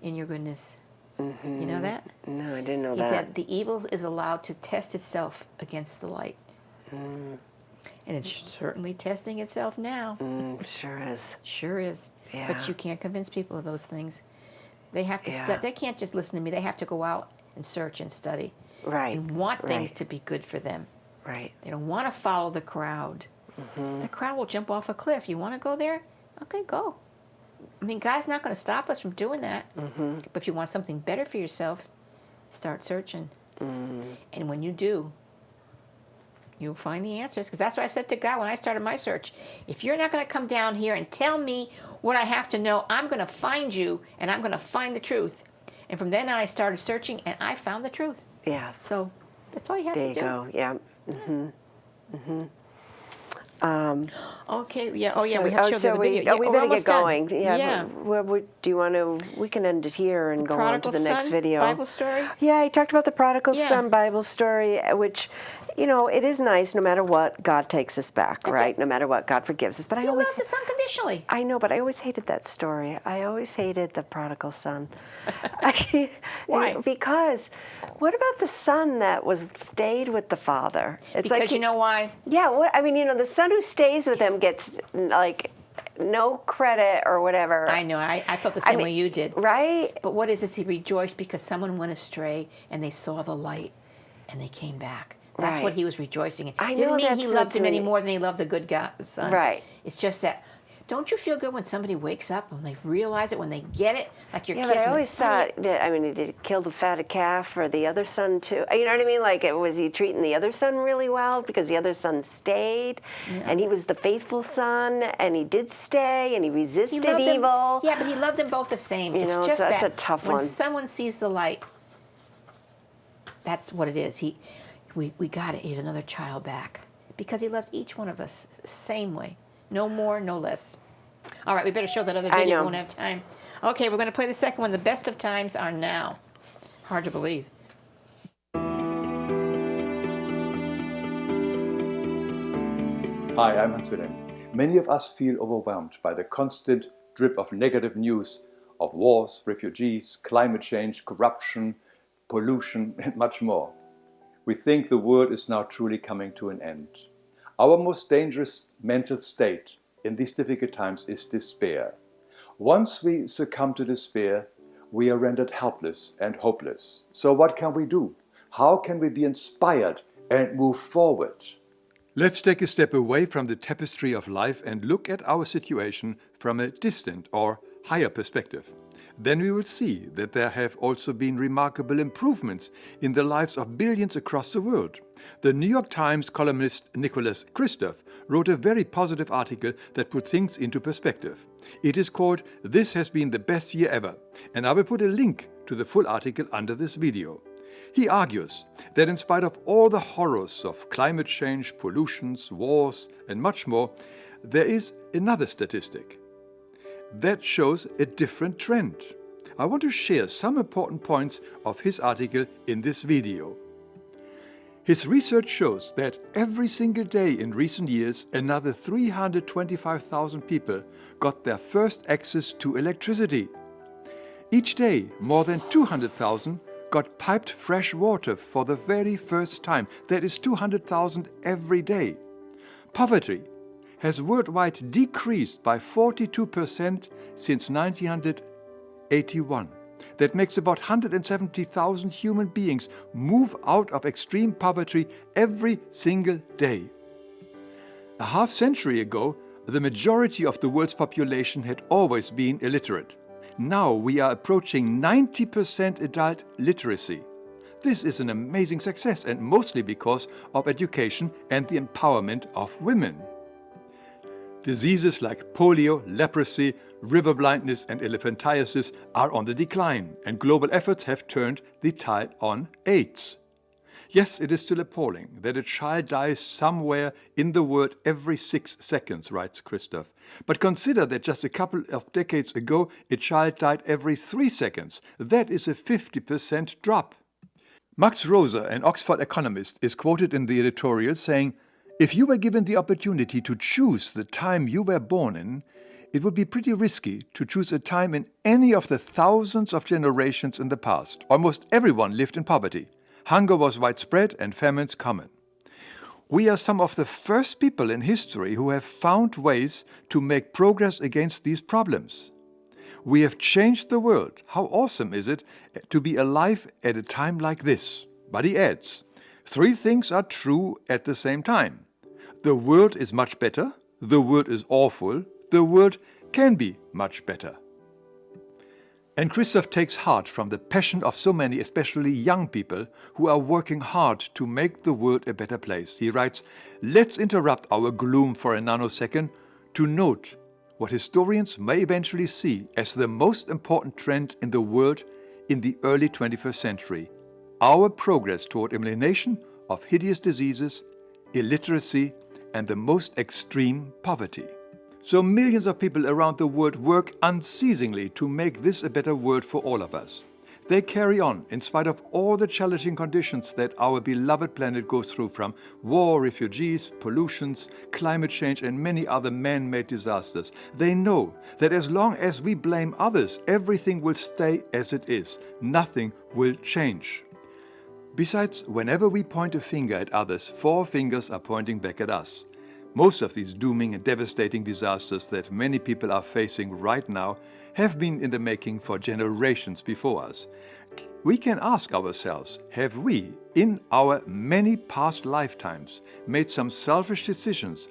in your goodness. You know that? No, I didn't know He that. said the evil is allowed to test itself against the light. And it's certainly testing itself now. Sure is. Sure is. Yeah. But you can't convince people of those things. They have to Yeah. they can't just listen to me. They have to go out and search and study. Right. And want things Right. to be good for them. Right. They don't want to follow the crowd. The crowd will jump off a cliff. You want to go there? Okay, go. I mean, God's not going to stop us from doing that. But if you want something better for yourself, start searching. And when you do, you'll find the answers. Because that's what I said to God when I started my search. If you're not going to come down here and tell me what I have to know, I'm going to find you, and I'm going to find the truth. And from then on, I started searching, and I found the truth. Yeah. So that's all you have There to you do. go. Yeah. Okay, yeah. Oh, yeah, we So- have to show so the we, video. we we're better get almost done. going. Yeah. Yeah. Do you want to? We can end it here and go on to Prodigal the next Son video. Bible story? Yeah, he talked about the prodigal Yeah. son Bible story, which, it is nice. No matter what, God takes us back, That's right? it. No matter what, God forgives us. But I He always, loves us unconditionally. I know, but I always hated that story. I always hated the prodigal son. Why? Because what about the son that stayed with the father? It's Because you know why? Yeah, the son who stays with him gets no credit or whatever. I know. I felt the same way you did. Right? But what is this? He rejoiced because someone went astray and they saw the light and they came back. That's Right. what he was rejoicing in. I Didn't know mean that's he so loved him any sweet. more than he loved the good God, son. Right. It's just that. Don't you feel good when somebody wakes up and they realize it, when they get it? Like your Yeah, kids. but I when always they get thought that, he did kill the fatted calf for the other son too. You know what I mean? Like, was he treating the other son really well because the other son stayed, and he was the faithful son, and he did stay, and he resisted loved them- evil. Yeah, but he loved them both the same. It's know, just that's that a tough when one. someone sees the light, that's what it is. We got it. He's another child back because he loves each one of us the same way. No more, no less. All right, we better show that other I video. know. We won't have time. Okay, we're going to play the second one. The best of times are now. Hard to believe. Hi, I'm Wilhelm. Many of us feel overwhelmed by the constant drip of negative news of wars, refugees, climate change, corruption, pollution, and much more. We think the world is now truly coming to an end. Our most dangerous mental state in these difficult times is despair. Once we succumb to despair, we are rendered helpless and hopeless. So what can we do? How can we be inspired and move forward? Let's take a step away from the tapestry of life and look at our situation from a distant or higher perspective. Then we will see that there have also been remarkable improvements in the lives of billions across the world. The New York Times columnist Nicholas Kristof wrote a very positive article that put things into perspective. It is called "This Has Been the Best Year Ever," and I will put a link to the full article under this video. He argues that in spite of all the horrors of climate change, pollutions, wars, and much more, there is another statistic that shows a different trend. I want to share some important points of his article in this video. His research shows that every single day in recent years, another 325,000 people got their first access to electricity. Each day, more than 200,000 got piped fresh water for the very first time. That is 200,000 every day. Poverty has worldwide decreased by 42% since 1981. That makes about 170,000 human beings move out of extreme poverty every single day. A half century ago, the majority of the world's population had always been illiterate. Now we are approaching 90% adult literacy. This is an amazing success, and mostly because of education and the empowerment of women. Diseases like polio, leprosy, river blindness and elephantiasis are on the decline, and global efforts have turned the tide on AIDS. Yes, it is still appalling that a child dies somewhere in the world every 6 seconds, writes Kristof. But consider that just a couple of decades ago, a child died every 3 seconds. That is a 50% drop. Max Roser, an Oxford economist, is quoted in the editorial saying, "If you were given the opportunity to choose the time you were born in, it would be pretty risky to choose a time in any of the thousands of generations in the past. Almost everyone lived in poverty. Hunger was widespread and famines common. We are some of the first people in history who have found ways to make progress against these problems. We have changed the world. How awesome is it to be alive at a time like this?" But he adds, 3 things are true at the same time. The world is much better, the world is awful, the world can be much better. And Kristof takes heart from the passion of so many, especially young people, who are working hard to make the world a better place. He writes, "Let's interrupt our gloom for a nanosecond to note what historians may eventually see as the most important trend in the world in the early 21st century. Our progress toward elimination of hideous diseases, illiteracy, and the most extreme poverty." So millions of people around the world work unceasingly to make this a better world for all of us. They carry on in spite of all the challenging conditions that our beloved planet goes through, from war, refugees, pollutions, climate change, and many other man-made disasters. They know that as long as we blame others, everything will stay as it is. Nothing will change. Besides, whenever we point a finger at others, 4 fingers are pointing back at us. Most of these dooming and devastating disasters that many people are facing right now have been in the making for generations before us. We can ask ourselves, have we, in our many past lifetimes, made some selfish decisions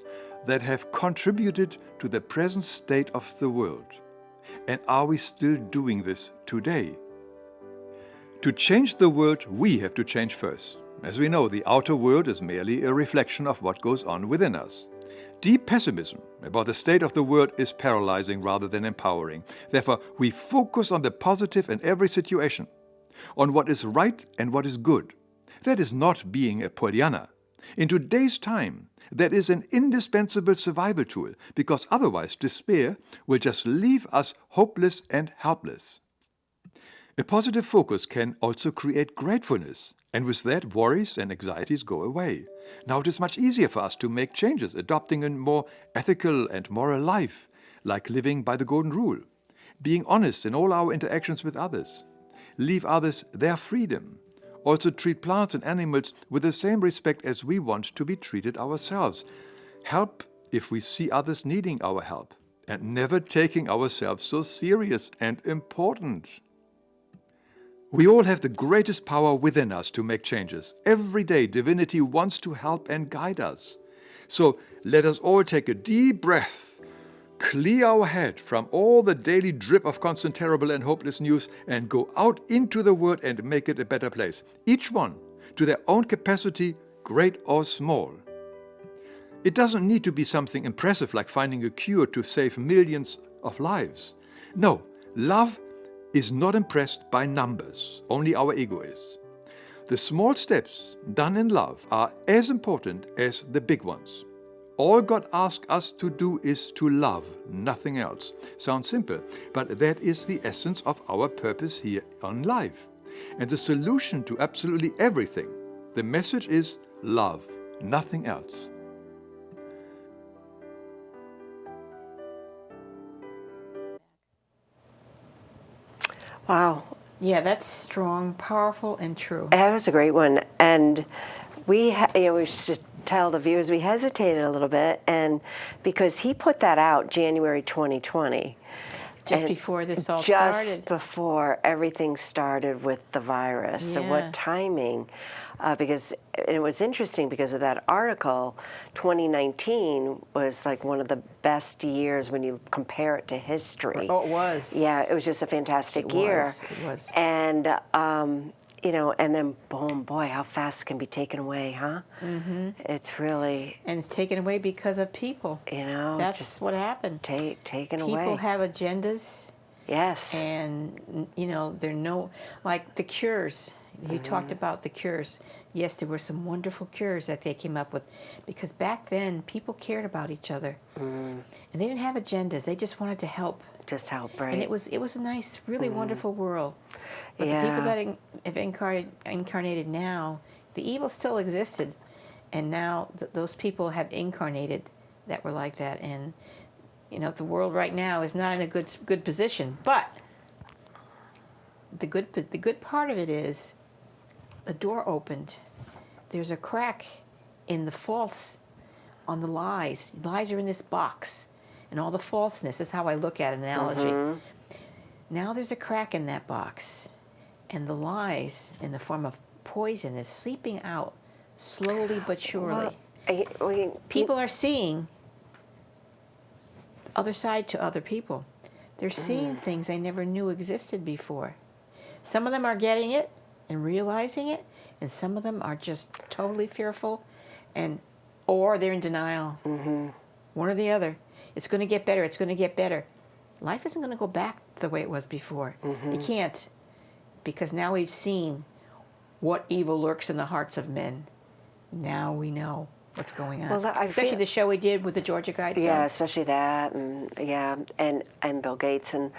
that have contributed to the present state of the world? And are we still doing this today? To change the world, we have to change first. As we know, the outer world is merely a reflection of what goes on within us. Deep pessimism about the state of the world is paralyzing rather than empowering. Therefore, we focus on the positive in every situation, on what is right and what is good. That is not being a Pollyanna. In today's time, that is an indispensable survival tool, because otherwise despair will just leave us hopeless and helpless. A positive focus can also create gratefulness, and with that, worries and anxieties go away. Now it is much easier for us to make changes, adopting a more ethical and moral life, like living by the Golden Rule, being honest in all our interactions with others, leave others their freedom, also treat plants and animals with the same respect as we want to be treated ourselves, help if we see others needing our help, and never taking ourselves so serious and important. We all have the greatest power within us to make changes. Every day, divinity wants to help and guide us. So let us all take a deep breath, clear our head from all the daily drip of constant terrible and hopeless news, and go out into the world and make it a better place. Each one to their own capacity, great or small. It doesn't need to be something impressive like finding a cure to save millions of lives. No, love is not impressed by numbers, only our ego is. The small steps done in love are as important as the big ones. All God asks us to do is to love, nothing else. Sounds simple, but that is the essence of our purpose here on life. And the solution to absolutely everything. The message is love, nothing else. Wow. Yeah, that's strong, powerful, and true. That was a great one. And we should tell the viewers we hesitated a little bit, and because he put that out January 2020. Just before this all just started. Before everything started with the virus. So Yeah. what timing? Because it was interesting because of that article. 2019 was like one of the best years when you compare it to history. Oh, it was. Yeah, it was just a fantastic year. It was. And and then boom, boy, how fast it can be taken away, huh? Mm-hmm. It's really, And it's taken away because of people. That's just what happened. taken People away. have agendas, Yes. and they're like the cures. You talked about the cures. Yes, there were some wonderful cures that they came up with, because back then people cared about each other, and they didn't have agendas. They just wanted to help. Just help, right? And it was a nice, really wonderful world. But the people that have incarnated now, the evil still existed, and now those people have incarnated that were like that, and the world right now is not in a good position. But the good part of it is the door opened. There's a crack in the false, on the lies. Lies are in this box, and all the falseness is how I look at an analogy. Now there's a crack in that box, and the lies in the form of poison is seeping out slowly but surely. People are seeing other side to other people. They're seeing things they never knew existed before. Some of them are getting it and realizing it, and some of them are just totally fearful, or they're in denial. One or the other. It's going to get better. It's going to get better. Life isn't going to go back the way it was before. It can't, because now we've seen what evil lurks in the hearts of men. Now we know what's going on. Well, especially the show we did with the Georgia Guidestones. Yeah, especially that, and Bill Gates, and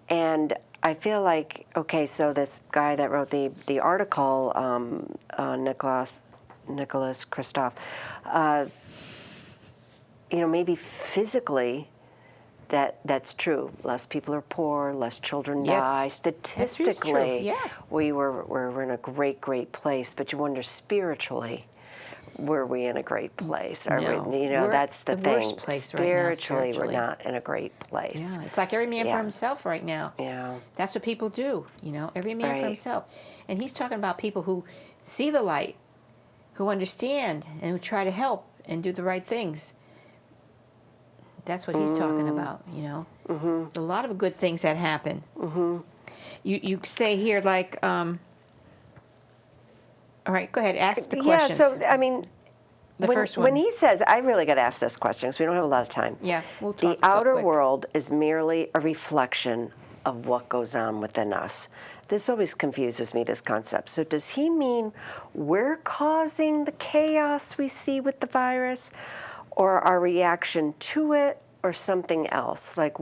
and I feel like, okay, so this guy that wrote the article, Nicholas Kristof, maybe physically that's true. Less people are poor, less children die. Statistically, we're in a great place. But you wonder, spiritually, were we in a great place? That's the thing. Worst place spiritually, right now, we're not in a great place. Yeah, it's like every man for himself right now. Yeah, that's what people do. Every man for himself. And he's talking about people who see the light, who understand, and who try to help and do the right things. That's what he's talking about. A lot of good things that happen. You say here, like, all right, go ahead, ask the questions. Yeah, so, I mean, first one. When he says, I really got to ask this question because we don't have a lot of time. Yeah, we'll talk. The outer world is merely a reflection of what goes on within us. This always confuses me, this concept. So does he mean we're causing the chaos we see with the virus, or our reaction to it, or something else? Like,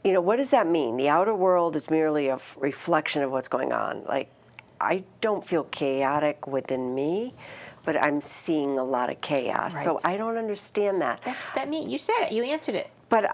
what does that mean? The outer world is merely a reflection of what's going on. Like, I don't feel chaotic within me, but I'm seeing a lot of chaos. Right. So I don't understand that. That's what that means. You said it. You answered it. But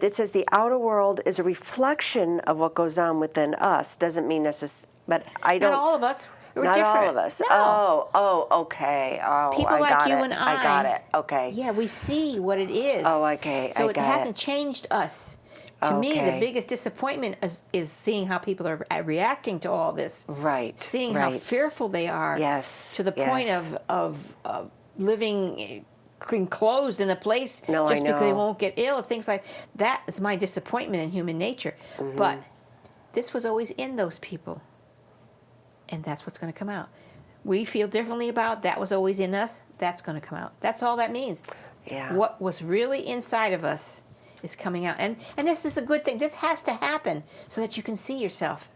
it says the outer world is a reflection of what goes on within us. Doesn't mean necessarily, but I don't. Not all of us. We're Not different. all of us. No. Okay. Oh, People I like got you it. and I got it. Okay. Yeah, we see what it is. Oh, okay. So I it got hasn't changed us. To me, the Okay. biggest disappointment is seeing how people are reacting to all this. Right. Seeing how right. fearful they are. Yes. To the point yes. of living enclosed in a place No, I just because they know. won't get ill. Things like that is my disappointment in human nature. Mm-hmm. But this was always in those people. And that's what's going to come out. We feel differently about that was always in us. That's going to come out. That's all that means. Yeah. What was really inside of us is coming out. And this is a good thing. This has to happen so that you can see yourself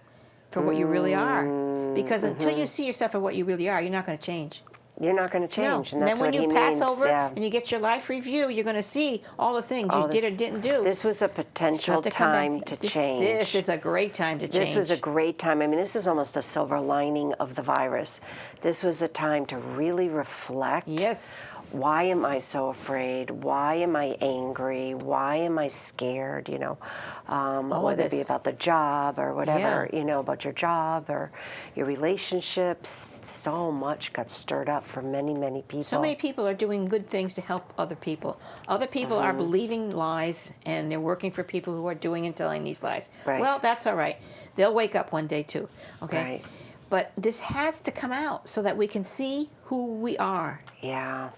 for what you really are. Because until you see yourself for what you really are, you're not going to change. You're not going to change, No. and And that's then when what you he pass means. over yeah. and you get your life review, you're going to see all the things All you did this- or didn't do. This was a potential Start to come time back. to This- change. This is a great time to change. This was a great time. I mean, this is almost the silver lining of the virus. This was a time to really reflect. Yes. Why am I so afraid? Why am I angry? Why am I scared? Whether it be this. about the job or whatever, Yeah. about your job or your relationships. So much got stirred up for many, many people. So many people are doing good things to help other people. Other people are believing lies, and they're working for people who are doing and telling these lies. Right. Well, that's all right. They'll wake up one day too. Okay. Right. But this has to come out so that we can see who we are. Yeah.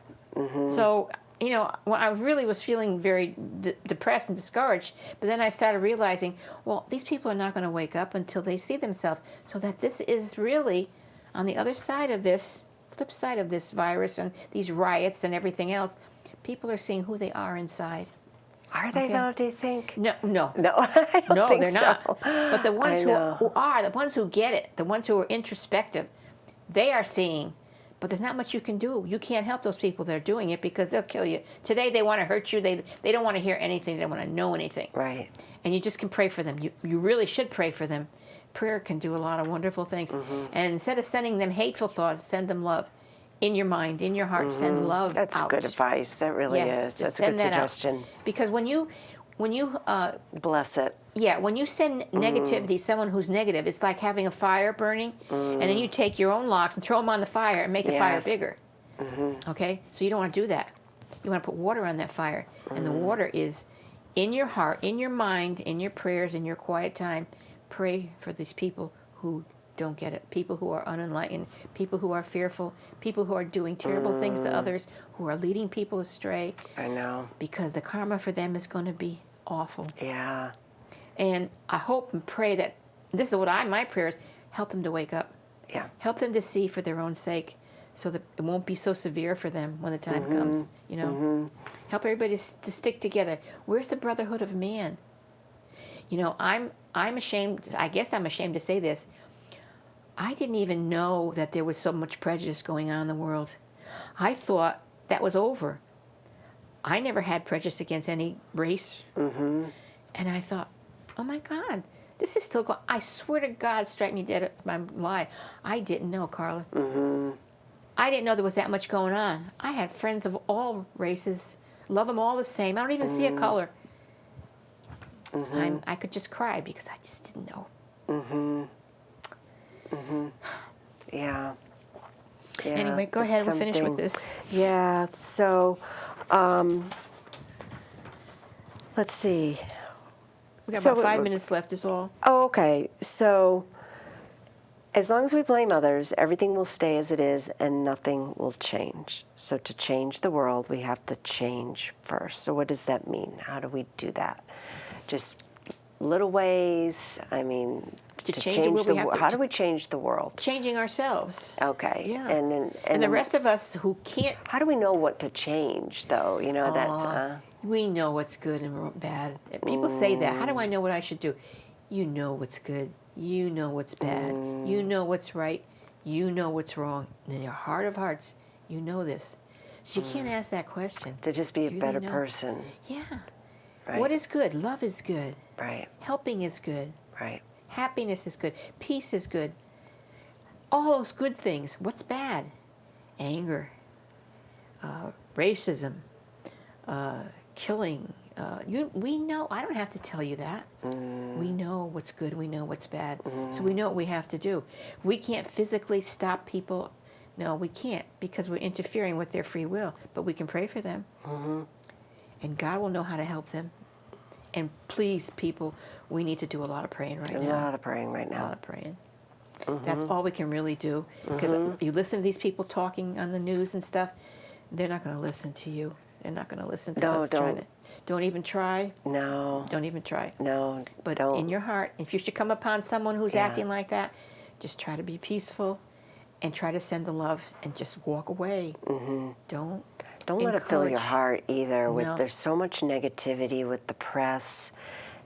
So, when I really was feeling very depressed and discouraged, but then I started realizing, well, these people are not going to wake up until they see themselves, so that this is really on the other side of this, flip side of this virus and these riots and everything else. People are seeing who they are inside. Are they Okay. though, do you think? No. No, I don't No, think they're so. not. But the ones I who know. are, the ones who get it, the ones who are introspective, they are seeing. But there's not much you can do. You can't help those people that are doing it because they'll kill you. Today they want to hurt you. They don't want to hear anything. They don't want to know anything. Right. And you just can pray for them. You really should pray for them. Prayer can do a lot of wonderful things. And instead of sending them hateful thoughts, send them love. In your mind, in your heart, send love That's out. good advice. That really is. just That's a good send that out. suggestion. Because when you Bless it. when you send negativity, someone who's negative, it's like having a fire burning, and then you take your own logs and throw them on the fire and make the fire Yes. bigger. Okay? So you don't want to do that. You want to put water on that fire. And the water is in your heart, in your mind, in your prayers, in your quiet time. Pray for these people who don't get it, people who are unenlightened, people who are fearful, people who are doing terrible things to others, who are leading people astray, I know. because the karma for them is going to be awful. Yeah. And I hope and pray that this is what my prayer is: help them to wake up, Yeah. help them to see for their own sake, so that it won't be so severe for them when the time comes. Help everybody to stick together. Where's the brotherhood of man? I'm ashamed. I guess I'm ashamed to say this. I didn't even know that there was so much prejudice going on in the world. I thought that was over. I never had prejudice against any race. And I thought, oh my God, this is still going. I swear to God, strike me dead if I'm lying. I didn't know, Carla. I didn't know there was that much going on. I had friends of all races, love them all the same. I don't even see a color. I could just cry because I just didn't know. Yeah. Yeah. Anyway, go ahead. We'll finish with this. Yeah. So, let's see. We got So about 5 we're- minutes left. Is all. Oh, okay. So, as long as we blame others, everything will stay as it is and nothing will change. So, to change the world, we have to change first. So, what does that mean? How do we do that? Just little ways? I mean, To change the world, we have to- how do we change the world? Changing ourselves. Okay. Yeah. And the rest of us who can't, How do we know what to change, though? That's. we know what's good and bad. People say that. How do I know what I should do? You know what's good. You know what's bad. You know what's right. You know what's wrong. In your heart of hearts, you know this. So you can't ask that question. To just be a Do you better really know? person. Yeah. Right. What is good? Love is good. Right. Helping is good. Right. Happiness is good. Peace is good. All those good things. What's bad? Anger, racism, killing. We know. I don't have to tell you that. We know what's good. We know what's bad. So we know what we have to do. We can't physically stop people. No, we can't, because we're interfering with their free will. But we can pray for them. And God will know how to help them. And please, people, we need to do a lot of praying right now. A lot of praying right A lot now. of praying. That's all we can really do. Because you listen to these people talking on the news and stuff, they're not going to listen to you. They're not going to listen to No, us. don't. Don't even try. No. Don't even try. No. But don't. in your heart, if you should come upon someone who's Yeah. acting like that, just try to be peaceful and try to send the love and just walk away. Don't let it fill your encourage. heart either. No. There's so much negativity with the press,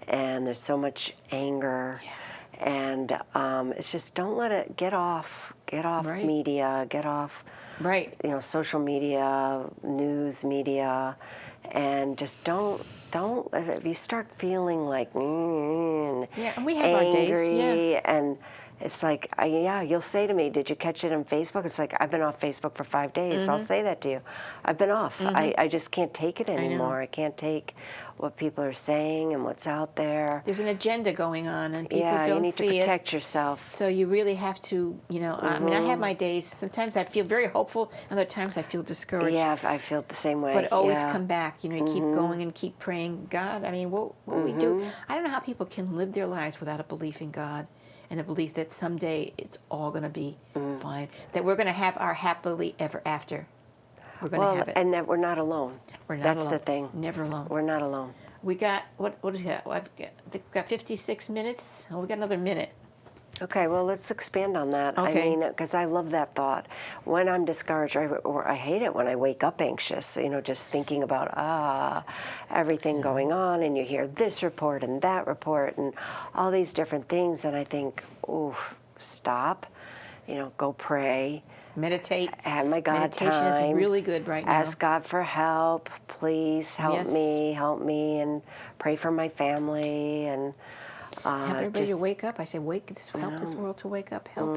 and there's so much anger. And it's just, don't let it get off Right. media, get off Right. social media, news media, and just don't if you start feeling like Yeah, and we have our days, angry, yeah. and it's like, you'll say to me, did you catch it on Facebook? It's like, I've been off Facebook for 5 days. I'll say that to you. I've been off. I just can't take it anymore. I can't take what people are saying and what's out there. There's an agenda going on, and people Yeah, don't you need to see protect yourself. So you really have to, I mean, I have my days. Sometimes I feel very hopeful, other times I feel discouraged. Yeah, I feel the same way. But always yeah. come back. You keep going and keep praying. God, I mean, what we do? I don't know how people can live their lives without a belief in God and a belief that someday it's all going to be fine. That we're going to have our happily ever after. We're going to have it. And that we're not alone. We're not That's alone. the thing. Never alone. We're not alone. We got, what is that? I think we've got 56 minutes. Oh, we got another minute. Okay, well, let's expand on that. Okay. I mean, because I love that thought. When I'm discouraged, or I hate it when I wake up anxious, just thinking about, everything going on, and you hear this report and that report and all these different things, and I think, stop, go pray. Meditate. Have my God Meditation time. is really good right now. Ask God for help. Please help Yes. help me, and pray for my family, and Help everybody to just- wake up. I say, help this world to wake up. Help.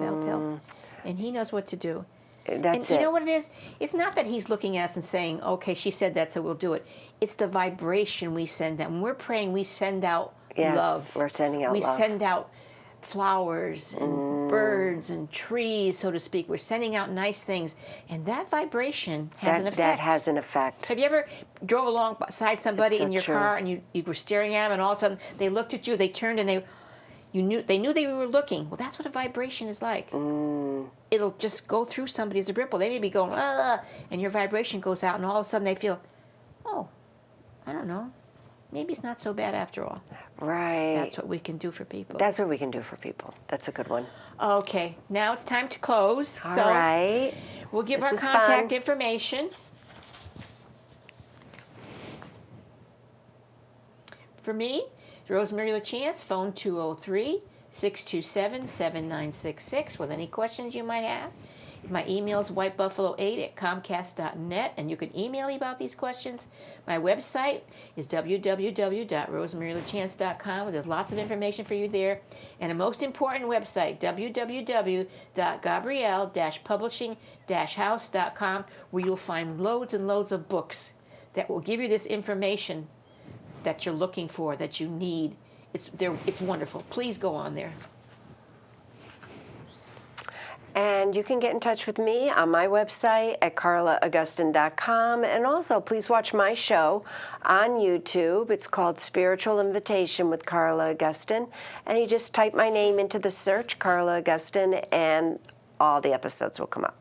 And he knows what to do. That's and it. you know what it is? It's not that he's looking at us and saying, okay, she said that, so we'll do it. It's the vibration we send out. When we're praying, we send out Yes, love. we're sending out we love. send out flowers and birds and trees, so to speak. We're sending out nice things. And that vibration has an effect. That has an effect. Have you ever drove along beside somebody It's so in your true. car and you were staring at them, and all of a sudden they looked at you, they turned, and they knew they were looking? Well, that's what a vibration is like. It'll just go through somebody as a ripple. They may be going, and your vibration goes out, and all of a sudden they feel, oh, I don't know, maybe it's not so bad after all. Right. That's what we can do for people. That's what we can do for people. That's a good one. Okay, now it's time to close. All so right. we'll give This our is contact fun. information. For me, Rosemary LaChance, phone 203-627-7966 with any questions you might have. My email is whitebuffalo8@comcast.net, and you can email me about these questions. My website is www.rosemarylachance.com, where there's lots of information for you there. And a most important website, www.gabrielle-publishing-house.com, where you'll find loads and loads of books that will give you this information that you're looking for, that you need. It's wonderful. Please go on there. And you can get in touch with me on my website at carlaaugustine.com. And also, please watch my show on YouTube. It's called Spiritual Invitation with Carla Augustine. And you just type my name into the search, Carla Augustine, and all the episodes will come up.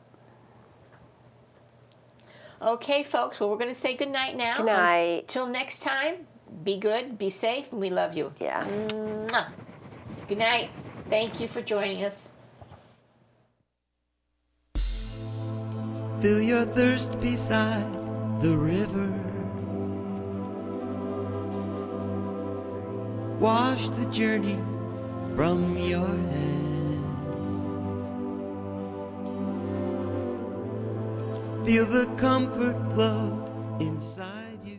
Okay, folks. Well, we're going to say good night now. Good night. Until next time, be good, be safe, and we love you. Yeah. Mwah. Good night. Thank you for joining us. Fill your thirst beside the river. Wash the journey from your hands. Feel the comfort flow inside you.